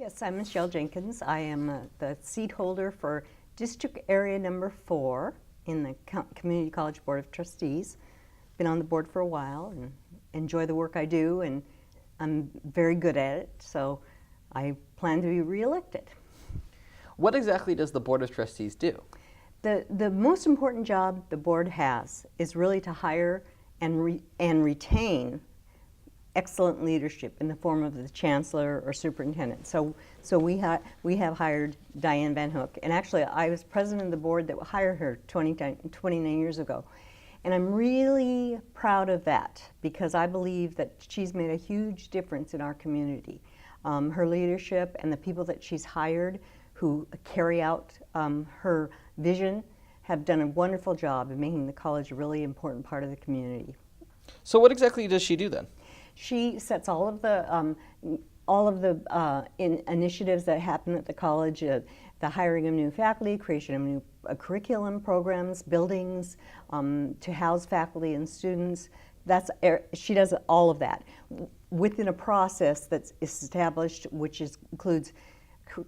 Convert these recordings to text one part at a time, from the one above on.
Yes, I'm Michelle Jenkins. I am the seat holder for District Area Number 4 in the Community College Board of Trustees. Been on the board for a while and enjoy the work I do, and I'm very good at it, so I plan to be reelected. What exactly does the Board of Trustees do? The most important job the board has is really to hire and retain excellent leadership in the form of the chancellor or superintendent. So we have hired Diane Van Hook, and actually I was president of the board that hired her 29 years ago. And I'm really proud of that because I believe that she's made a huge difference in our community. Her leadership and the people that she's hired who carry out her vision have done a wonderful job in making the college a really important part of the community. So what exactly does she do then? She sets all of the initiatives that happen at the college, the hiring of new faculty, creation of new curriculum programs, buildings to house faculty and students. She does all of that within a process that's established, which includes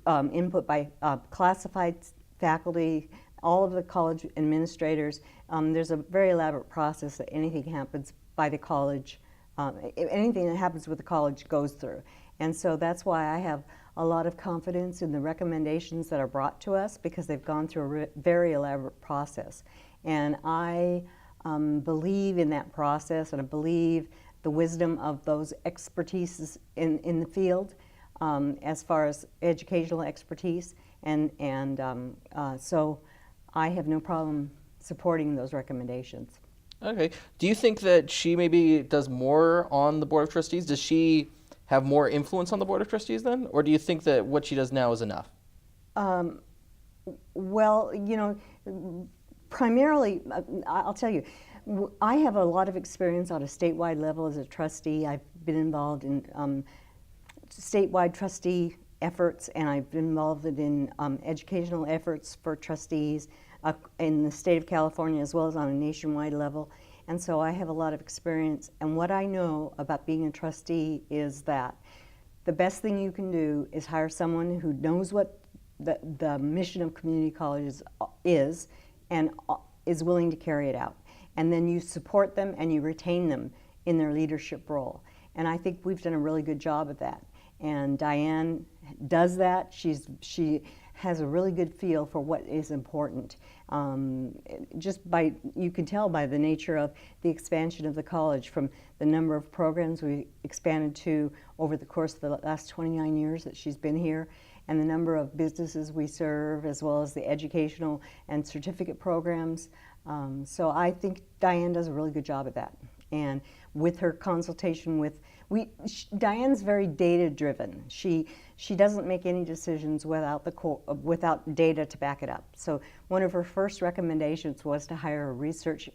input by classified faculty, all of the college administrators. There's a very elaborate process that anything happens by the college. Anything that happens with the college goes through. And so that's why I have a lot of confidence in the recommendations that are brought to us because they've gone through a very elaborate process. And I believe in that process, and I believe the wisdom of those expertise in the field as far as educational expertise. So I have no problem supporting those recommendations. Okay. Do you think that she maybe does more on the Board of Trustees? Does she have more influence on the Board of Trustees then? Or do you think that what she does now is enough? Well, you know, primarily, I'll tell you, I have a lot of experience on a statewide level as a trustee. I've been involved in statewide trustee efforts, and I've been involved in educational efforts for trustees in the state of California as well as on a nationwide level. And so I have a lot of experience, and what I know about being a trustee is that the best thing you can do is hire someone who knows what the mission of community colleges is and is willing to carry it out. And then you support them and you retain them in their leadership role. And I think we've done a really good job of that. And Diane does that. She has a really good feel for what is important. You can tell by the nature of the expansion of the college, from the number of programs we expanded to over the course of the last 29 years that she's been here, and the number of businesses we serve, as well as the educational and certificate programs. So I think Diane does a really good job at that. And with her consultation with, Diane's very data-driven. She doesn't make any decisions without data to back it up. So one of her first recommendations was to hire a research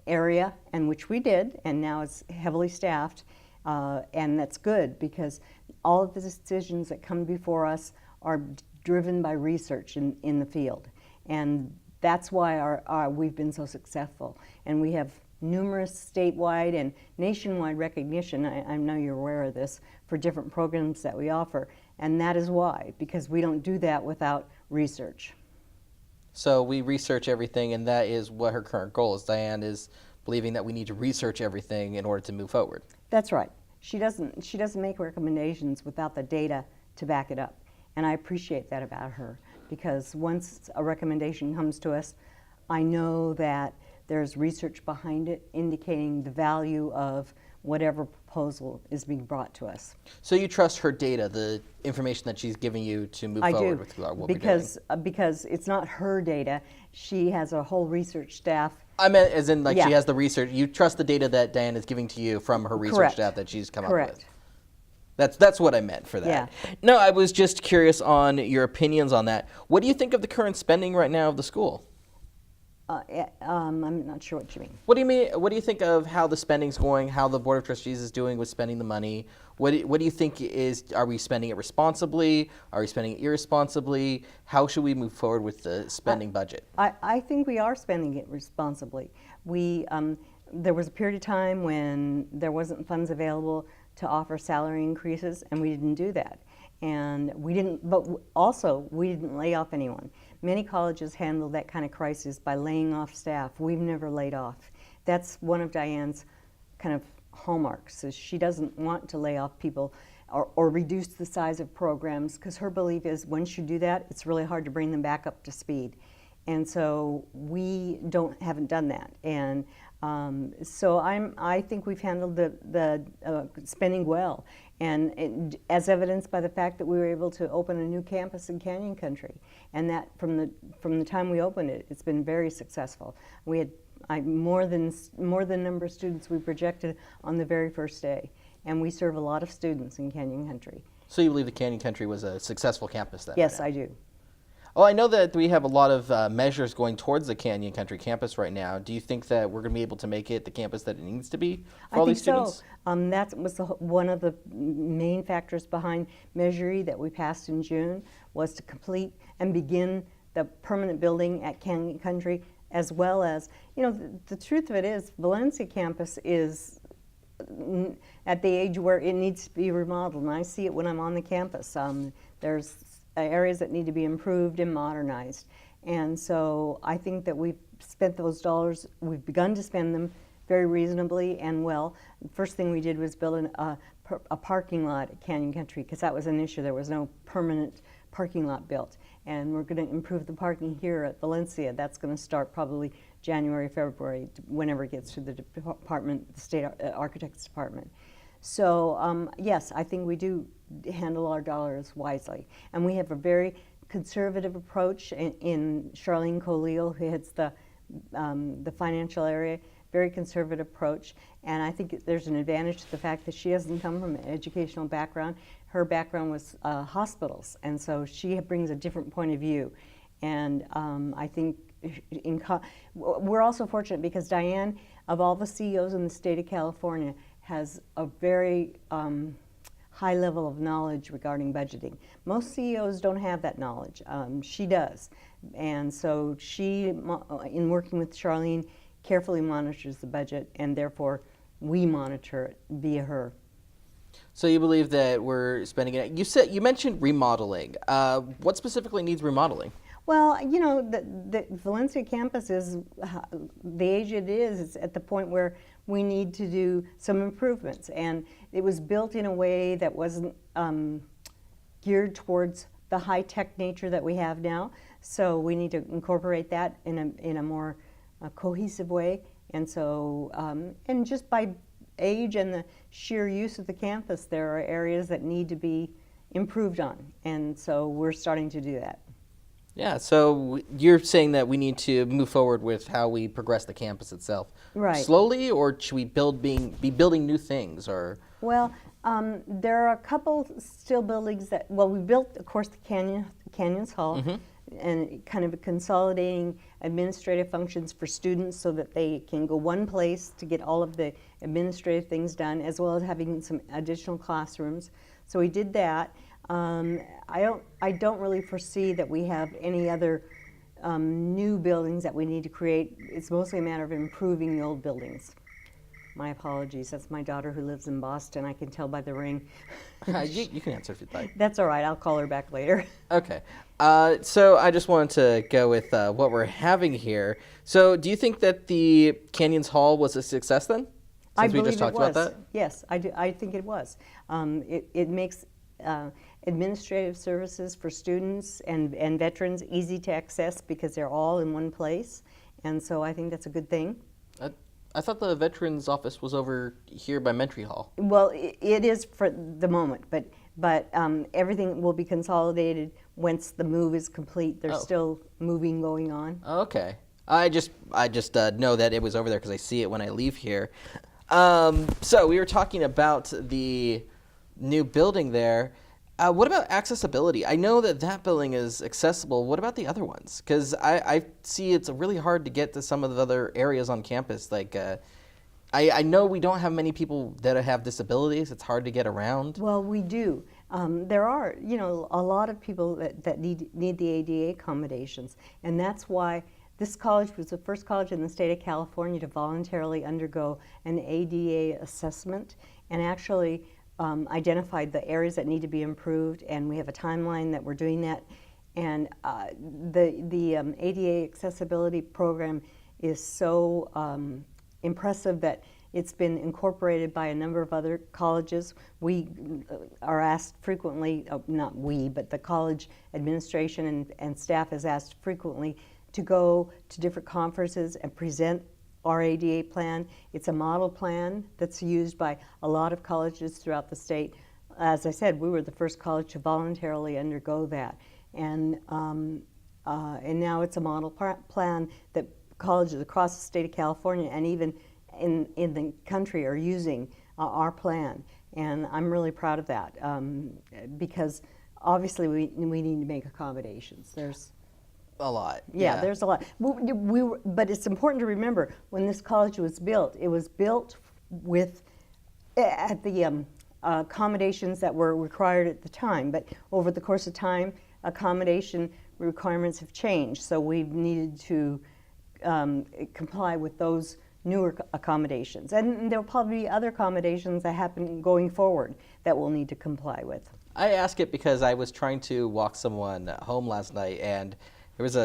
area, and which we did, and now it's heavily staffed, and that's good because all of the decisions that come before us are driven by research in the field, and that's why we've been so successful, and we have numerous statewide and nationwide recognition, I know you're aware of this, for different programs that we offer. And that is why, because we don't do that without research. So we research everything, and that is what her current goal is. Diane is believing that we need to research everything in order to move forward. That's right. She doesn't make recommendations without the data to back it up. And I appreciate that about her, because once a recommendation comes to us, I know that there's research behind it indicating the value of whatever proposal is being brought to us. So you trust her data, the information that she's giving you to move forward with what we're doing? Because it's not her data. She has a whole research staff. I meant as in she has the research. You trust the data that Diane is giving to you from her research staff that she's come up with. That's what I meant for that. Yeah. No, I was just curious on your opinions on that. What do you think of the current spending right now of the school? I'm not sure what you mean. What do you mean? What do you think of how the spending's going? How the Board of Trustees is doing with spending the money? What do you think are we spending it responsibly? Are we spending it irresponsibly? How should we move forward with the spending budget? I think we are spending it responsibly. There was a period of time when there wasn't funds available to offer salary increases, and we didn't do that. And we didn't, but also we didn't lay off anyone. Many colleges handle that kind of crisis by laying off staff. We've never laid off. That's one of Diane's kind of hallmarks, is she doesn't want to lay off people or reduce the size of programs, because her belief is once you do that, it's really hard to bring them back up to speed. And so we haven't done that. And so I think we've handled the spending well, and as evidenced by the fact that we were able to open a new campus in Canyon Country, and that from the time we opened it, it's been very successful. We had more than number of students we projected on the very first day, and we serve a lot of students in Canyon Country. So you believe the Canyon Country was a successful campus then? Yes, I do. Well, I know that we have a lot of measures going towards the Canyon Country campus right now. Do you think that we're going to be able to make it the campus that it needs to be for all these students? I think so. That was one of the main factors behind Measure E that we passed in June, was to complete and begin the permanent building at Canyon Country, as well as, the truth of it is, Valencia campus is at the age where it needs to be remodeled, and I see it when I'm on the campus. There's areas that need to be improved and modernized. And so I think that we've spent those dollars, we've begun to spend them very reasonably and well. The first thing we did was build a parking lot at Canyon Country, because that was an issue. There was no permanent parking lot built. And we're going to improve the parking here at Valencia. That's going to start probably January, February, whenever it gets to the department, the state architect's department. So yes, I think we do handle our dollars wisely. And we have a very conservative approach in Charlene Coleel, who heads the financial area, very conservative approach. And I think there's an advantage to the fact that she doesn't come from an educational background. Her background was hospitals, and so she brings a different point of view. And I think we're also fortunate because Diane, of all the CEOs in the state of California, has a very high level of knowledge regarding budgeting. Most CEOs don't have that knowledge. She does. And so she, in working with Charlene, carefully monitors the budget, and therefore we monitor it via her. So you believe that we're spending it. You mentioned remodeling. What specifically needs remodeling? Well, the Valencia campus is the age it is. It's at the point where we need to do some improvements, and it was built in a way that wasn't geared towards the high-tech nature that we have now. So we need to incorporate that in a more cohesive way. And so, and just by age and the sheer use of the campus, there are areas that need to be improved on, and so we're starting to do that. Yeah, so you're saying that we need to move forward with how we progress the campus itself. Right. Slowly, or should we be building new things, or? Well, there are a couple still buildings that, well, we built, of course, the Canyons Hall, and kind of consolidating administrative functions for students so that they can go one place to get all of the administrative things done, as well as having some additional classrooms. So we did that. I don't really foresee that we have any other new buildings that we need to create. It's mostly a matter of improving the old buildings. My apologies. That's my daughter who lives in Boston. I can tell by the ring. You can answer if you'd like. That's all right. I'll call her back later. Okay. So I just wanted to go with what we're having here. So do you think that the Canyons Hall was a success then? I believe we just talked it was. about that? Yes, I do. I think it was. It makes administrative services for students and veterans easy to access because they're all in one place. And so I think that's a good thing. I thought the Veterans Office was over here by Mentry Hall. Well, it is for the moment, but everything will be consolidated once the move is complete. There's still moving going on. Okay. I just know that it was over there because I see it when I leave here. So we were talking about the new building there. What about accessibility? I know that building is accessible. What about the other ones? Because I see it's really hard to get to some of the other areas on campus. Like, I know we don't have many people that have disabilities. It's hard to get around. Well, we do. There are, a lot of people that need the ADA accommodations, and that's why this college was the first college in the state of California to voluntarily undergo an ADA assessment, and actually identified the areas that need to be improved, and we have a timeline that we're doing that. And the ADA accessibility program is so impressive that it's been incorporated by a number of other colleges. We are asked frequently, not we, but the college administration and staff is asked frequently to go to different conferences and present our ADA plan. It's a model plan that's used by a lot of colleges throughout the state. As I said, we were the first college to voluntarily undergo that. And now it's a model plan that colleges across the state of California and even in the country are using our plan. And I'm really proud of that because obviously we need to make accommodations. There's a lot. Yeah, there's a lot. But it's important to remember when this college was built, it was built with at the accommodations that were required at the time. But over the course of time, accommodation requirements have changed. So we've needed to comply with those newer accommodations. And there will probably be other accommodations that happen going forward that we'll need to comply with. I ask it because I was trying to walk someone home last night, and there was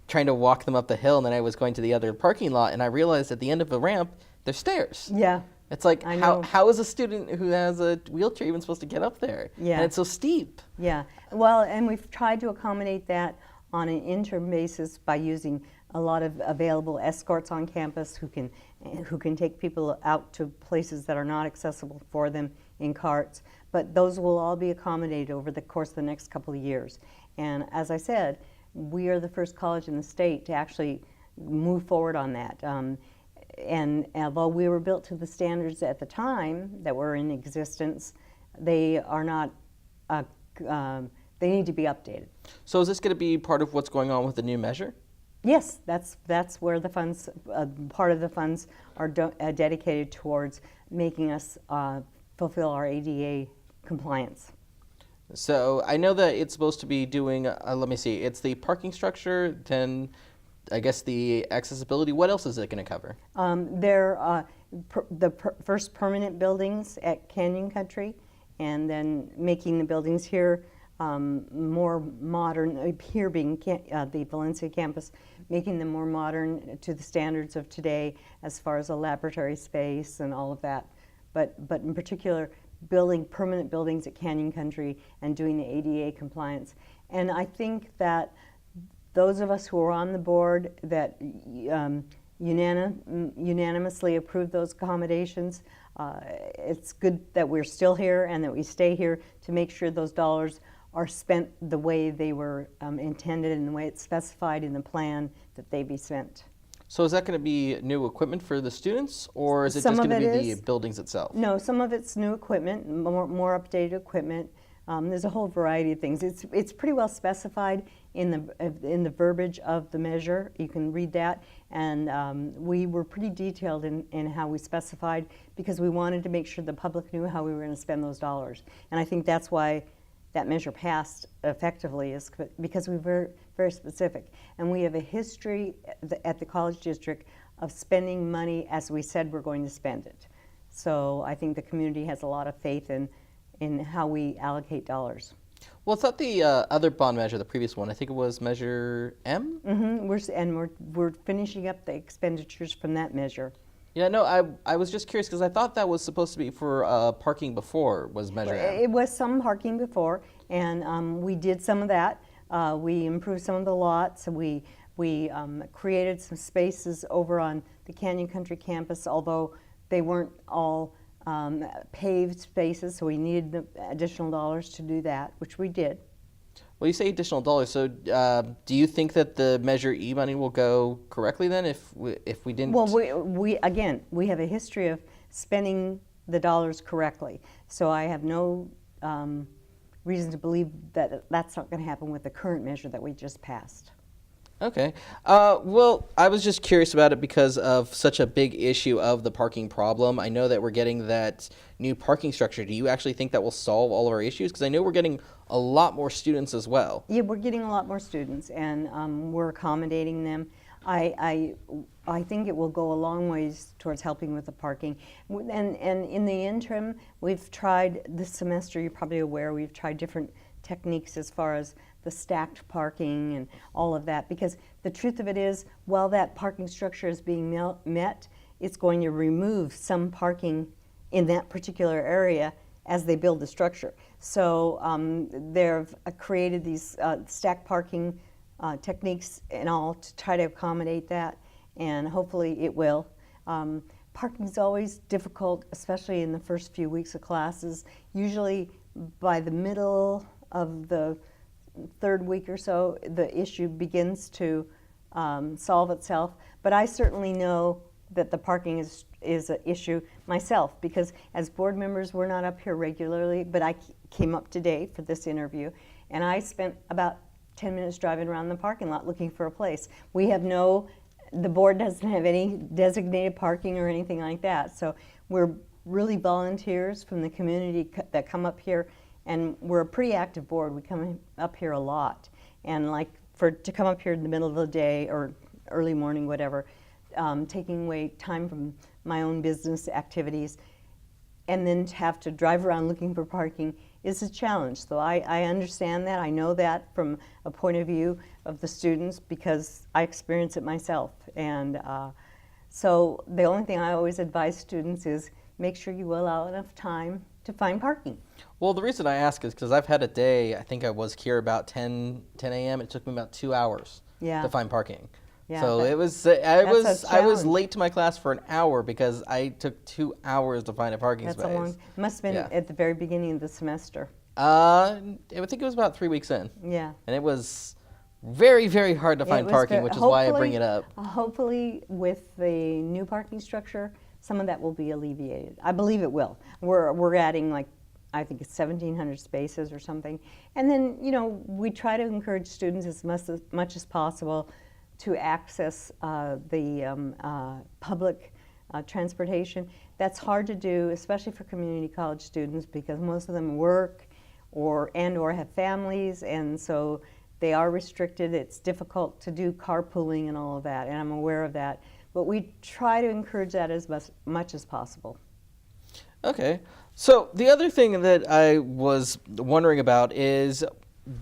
trying to walk them up the hill, and then I was going to the other parking lot, and I realized at the end of the ramp, there's stairs. Yeah. It's like, how is a student who has a wheelchair even supposed to get up there? Yeah. And it's so steep. Yeah. Well, and we've tried to accommodate that on an interim basis by using a lot of available escorts on campus who can take people out to places that are not accessible for them in carts. But those will all be accommodated over the course of the next couple of years. And as I said, we are the first college in the state to actually move forward on that. And although we were built to the standards at the time that were in existence, they are not, they need to be updated. So is this going to be part of what's going on with the new measure? Yes, that's where the funds, part of the funds are dedicated towards making us fulfill our ADA compliance. So I know that it's supposed to be doing, let me see, it's the parking structure, then I guess the accessibility. What else is it going to cover? First permanent buildings at Canyon Country, and then making the buildings here more modern, here being the Valencia campus, making them more modern to the standards of today as far as a laboratory space and all of that. But in particular, building permanent buildings at Canyon Country and doing the ADA compliance. And I think that those of us who are on the board that unanimously approved those accommodations, it's good that we're still here and that we stay here to make sure those dollars are spent the way they were intended and the way it's specified in the plan that they be spent. So is that going to be new equipment for the students, or is it just going to be the buildings itself? No, some of it's new equipment, more updated equipment. There's a whole variety of things. It's pretty well specified in the verbiage of the measure. You can read that, and we were pretty detailed in how we specified because we wanted to make sure the public knew how we were going to spend those dollars. And I think that's why that measure passed effectively, is because we were very specific. And we have a history at the college district of spending money as we said we're going to spend it. So I think the community has a lot of faith in how we allocate dollars. Well, I thought the other bond measure, the previous one, I think it was Measure M? Mm-hmm. We're finishing up the expenditures from that measure. Yeah, no, I was just curious because I thought that was supposed to be for parking before was Measure M. It was some parking before, and we did some of that. We improved some of the lots. We created some spaces over on the Canyon Country campus, although they weren't all paved spaces, so we needed the additional dollars to do that, which we did. Well, you say additional dollars, so do you think that the Measure E money will go correctly then if we didn't? Well, we have a history of spending the dollars correctly, so I have no reason to believe that that's not going to happen with the current measure that we just passed. Okay. Well, I was just curious about it because of such a big issue of the parking problem. I know that we're getting that new parking structure. Do you actually think that will solve all of our issues? Because I know we're getting a lot more students as well. Yeah, we're getting a lot more students, and we're accommodating them. I think it will go a long ways towards helping with the parking. And in the interim, we've tried this semester, you're probably aware, we've tried different techniques as far as the stacked parking and all of that, because the truth of it is, while that parking structure is being met, it's going to remove some parking in that particular area as they build the structure. So they've created these stacked parking techniques and all to try to accommodate that, and hopefully it will. Parking is always difficult, especially in the first few weeks of classes. Usually by the middle of the third week or so, the issue begins to solve itself. But I certainly know that the parking is an issue myself, because as board members, we're not up here regularly, but I came up today for this interview, and I spent about 10 minutes driving around the parking lot looking for a place. We have the board doesn't have any designated parking or anything like that, so we're really volunteers from the community that come up here, and we're a pretty active board. We come up here a lot, and like to come up here in the middle of the day or early morning, whatever, taking away time from my own business activities, and then to have to drive around looking for parking is a challenge. So I understand that. I know that from a point of view of the students, because I experience it myself. And so the only thing I always advise students is make sure you allow enough time to find parking. Well, the reason I ask is because I've had a day, I think I was here about 10 a.m. It took me about 2 hours to find parking. Yeah, so I was late to my class for an hour because I took 2 hours to find a parking space. It must have been at the very beginning of the semester. I think it was about 3 weeks in. Yeah. And it was very, very hard to find parking, which is why I bring it up. Hopefully with the new parking structure, some of that will be alleviated. I believe it will. We're adding, like, I think it's 1,700 spaces or something. And then, we try to encourage students as much as possible to access the public transportation. That's hard to do, especially for community college students, because most of them work or have families, and so they are restricted. It's difficult to do carpooling and all of that, and I'm aware of that. But we try to encourage that as much as possible. Okay. So the other thing that I was wondering about is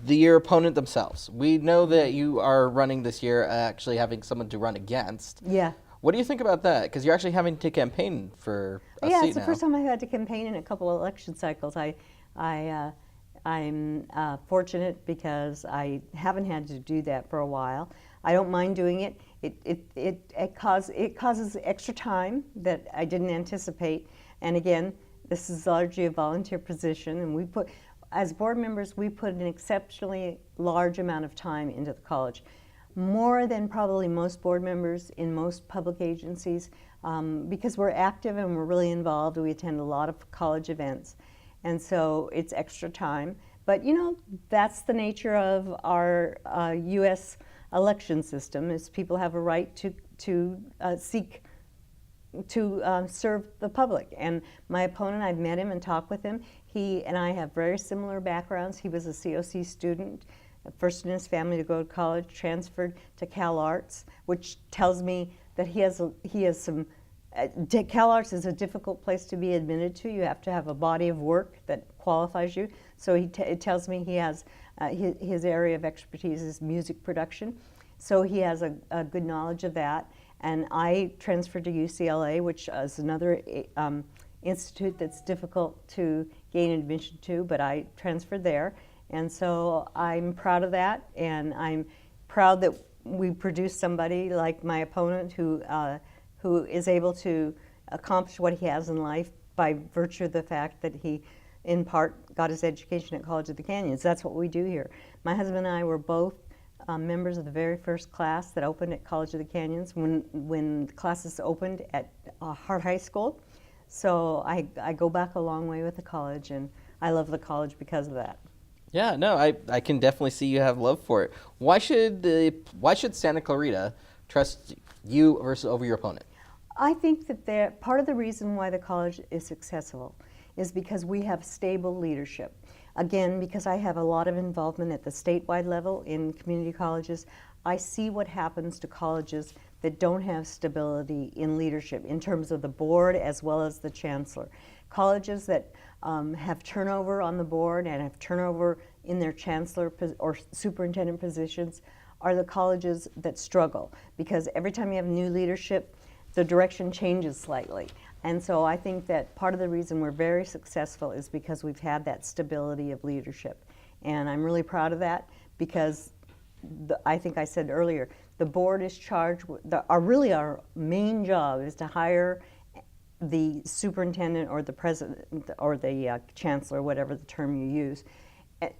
your opponent themselves. We know that you are running this year, actually having someone to run against. Yeah. What do you think about that? Because you're actually having to campaign for a seat now. Yeah, it's the first time I've had to campaign in a couple of election cycles. I'm fortunate because I haven't had to do that for a while. I don't mind doing it. It causes extra time that I didn't anticipate. And again, this is largely a volunteer position, and as board members, we put an exceptionally large amount of time into the college, more than probably most board members in most public agencies, because we're active and we're really involved. We attend a lot of college events, and so it's extra time. But that's the nature of our U.S. election system, is people have a right to seek to serve the public. And my opponent, I've met him and talked with him. He and I have very similar backgrounds. He was a COC student, first in his family to go to college, transferred to Cal Arts, which tells me that he has some. Cal Arts is a difficult place to be admitted to. You have to have a body of work that qualifies you. So it tells me he has his area of expertise is music production. So he has a good knowledge of that. And I transferred to UCLA, which is another institute that's difficult to gain admission to, but I transferred there. And so I'm proud of that, and I'm proud that we produced somebody like my opponent who is able to accomplish what he has in life by virtue of the fact that he, in part, got his education at College of the Canyons. That's what we do here. My husband and I were both members of the very first class that opened at College of the Canyons when classes opened at Hart High School. So I go back a long way with the college, and I love the college because of that. Yeah, no, I can definitely see you have love for it. Why should Santa Clarita trust you over your opponent? I think that part of the reason why the college is successful is because we have stable leadership. Again, because I have a lot of involvement at the statewide level in community colleges, I see what happens to colleges that don't have stability in leadership in terms of the board as well as the chancellor. Colleges that have turnover on the board and have turnover in their chancellor or superintendent positions are the colleges that struggle, because every time you have new leadership, the direction changes slightly. And so I think that part of the reason we're very successful is because we've had that stability of leadership. And I'm really proud of that, because I think I said earlier, the board is charged with, our main job is to hire the superintendent or the president or the chancellor, whatever the term you use,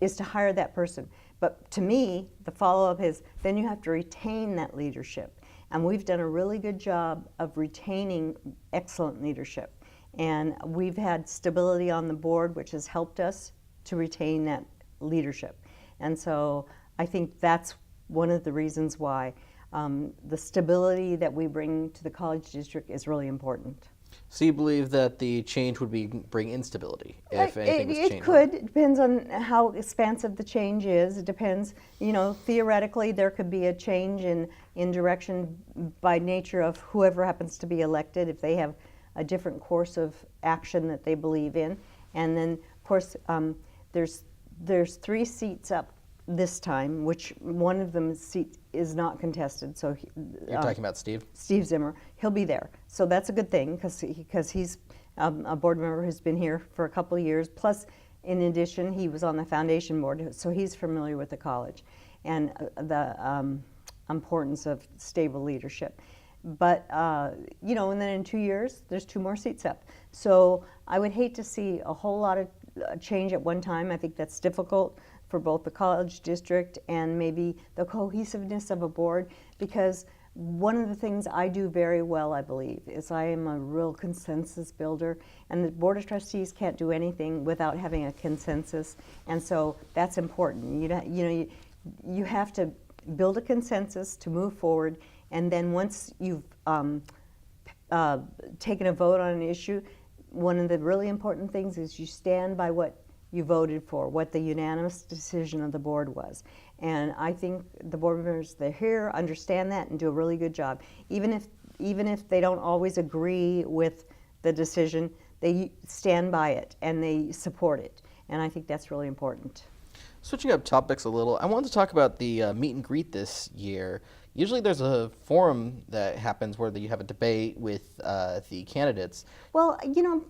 is to hire that person. But to me, the follow-up is then you have to retain that leadership. And we've done a really good job of retaining excellent leadership. And we've had stability on the board, which has helped us to retain that leadership. And so I think that's one of the reasons why the stability that we bring to the college district is really important. So you believe that the change would bring instability if anything was changed? It could. It depends on how expansive the change is. It depends, theoretically there could be a change in direction by nature of whoever happens to be elected, if they have a different course of action that they believe in. And then, of course, there's 3 seats up this time, which one of them seat is not contested. So you're talking about Steve? Steve Zimmer. He'll be there. So that's a good thing, because he's a board member who's been here for a couple of years. Plus, in addition, he was on the foundation board, so he's familiar with the college and the importance of stable leadership. But, and then in 2 years, there's 2 more seats up. So I would hate to see a whole lot of change at one time. I think that's difficult for both the college district and maybe the cohesiveness of a board, because one of the things I do very well, I believe, is I am a real consensus builder, and the Board of Trustees can't do anything without having a consensus, and so that's important. You have to build a consensus to move forward, and then once you've taken a vote on an issue, one of the really important things is you stand by what you voted for, what the unanimous decision of the board was. And I think the board members that are here understand that and do a really good job. Even if they don't always agree with the decision, they stand by it and they support it. And I think that's really important. Switching up topics a little, I wanted to talk about the meet and greet this year. Usually there's a forum that happens where you have a debate with the candidates. Well,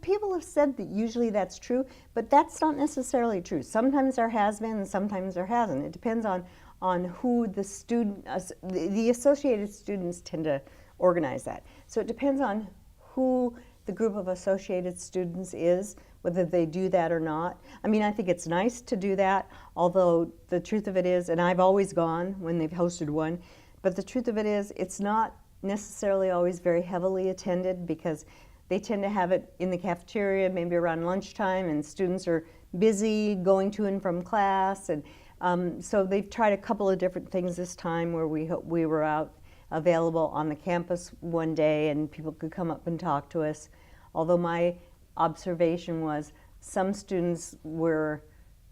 people have said that usually that's true, but that's not necessarily true. Sometimes there has been and sometimes there hasn't. It depends on who the student, the associated students tend to organize that. So it depends on who the group of associated students is, whether they do that or not. I mean, I think it's nice to do that, although the truth of it is, and I've always gone when they've hosted one, but the truth of it is, it's not necessarily always very heavily attended, because they tend to have it in the cafeteria, maybe around lunchtime, and students are busy going to and from class. And so they've tried a couple of different things this time, where we were out available on the campus one day and people could come up and talk to us. Although my observation was some students were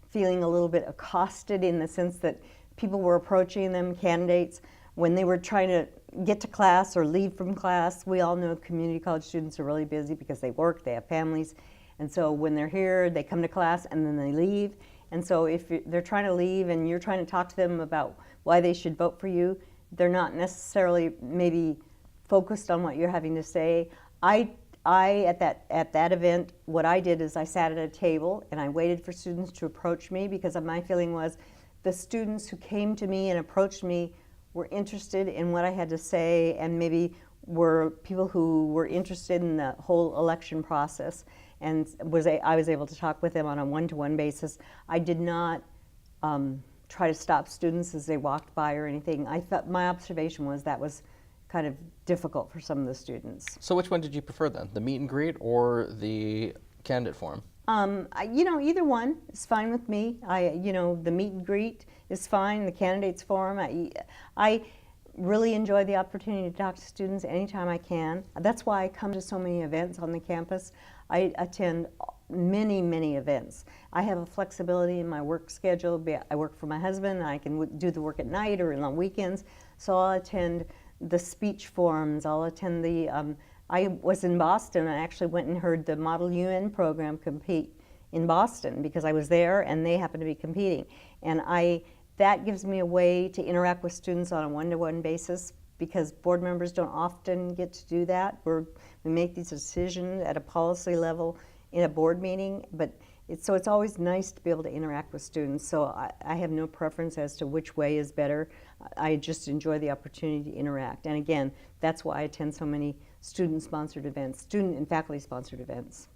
feeling a little bit accosted, in the sense that people were approaching them, candidates, when they were trying to get to class or leave from class. We all know community college students are really busy because they work, they have families, and so when they're here, they come to class and then they leave. And so if they're trying to leave and you're trying to talk to them about why they should vote for you, they're not necessarily maybe focused on what you're having to say. At that event, what I did is I sat at a table and I waited for students to approach me, because my feeling was the students who came to me and approached me were interested in what I had to say, and maybe were people who were interested in the whole election process, and I was able to talk with them on a one-to-one basis. I did not try to stop students as they walked by or anything. I thought my observation was that was kind of difficult for some of the students. So which one did you prefer then, the meet and greet or the candidate forum? Either one is fine with me. The meet and greet is fine. The candidates forum, I really enjoy the opportunity to talk to students anytime I can. That's why I come to so many events on the campus. I attend many, many events. I have a flexibility in my work schedule. I work for my husband. I can do the work at night or on weekends. So I'll attend the speech forums. I'll attend the, I was in Boston. I actually went and heard the Model UN program compete in Boston because I was there and they happened to be competing. And that gives me a way to interact with students on a one-to-one basis, because board members don't often get to do that. We make these decisions at a policy level in a board meeting, but it's always nice to be able to interact with students. So I have no preference as to which way is better. I just enjoy the opportunity to interact. And again, that's why I attend so many student-sponsored events, student and faculty-sponsored events.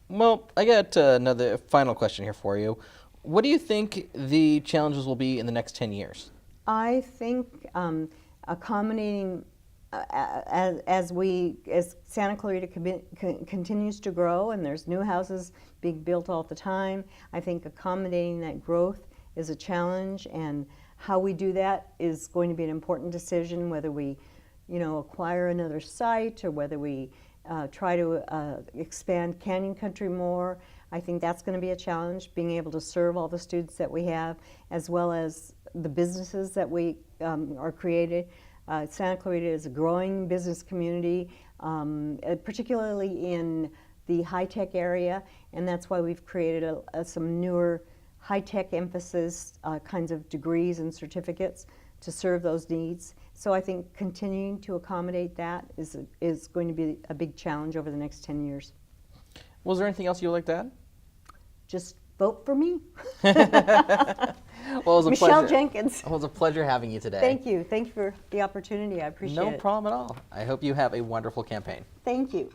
Well, I got another final question here for you. What do you think the challenges will be in the next 10 years? I think accommodating as Santa Clarita continues to grow and there's new houses being built all the time, I think accommodating that growth is a challenge, and how we do that is going to be an important decision, whether we acquire another site or whether we try to expand Canyon Country more. I think that's going to be a challenge, being able to serve all the students that we have, as well as the businesses that we are created. Santa Clarita is a growing business community, particularly in the high-tech area, and that's why we've created some newer high-tech emphasis kinds of degrees and certificates to serve those needs. So I think continuing to accommodate that is going to be a big challenge over the next 10 years. Was there anything else you would like to add? Just vote for me. Well, it was a Michelle pleasure. Jenkins. It was a pleasure having you today. Thank you. Thank you for the opportunity. I appreciate it. No problem at all. I hope you have a wonderful campaign. Thank you.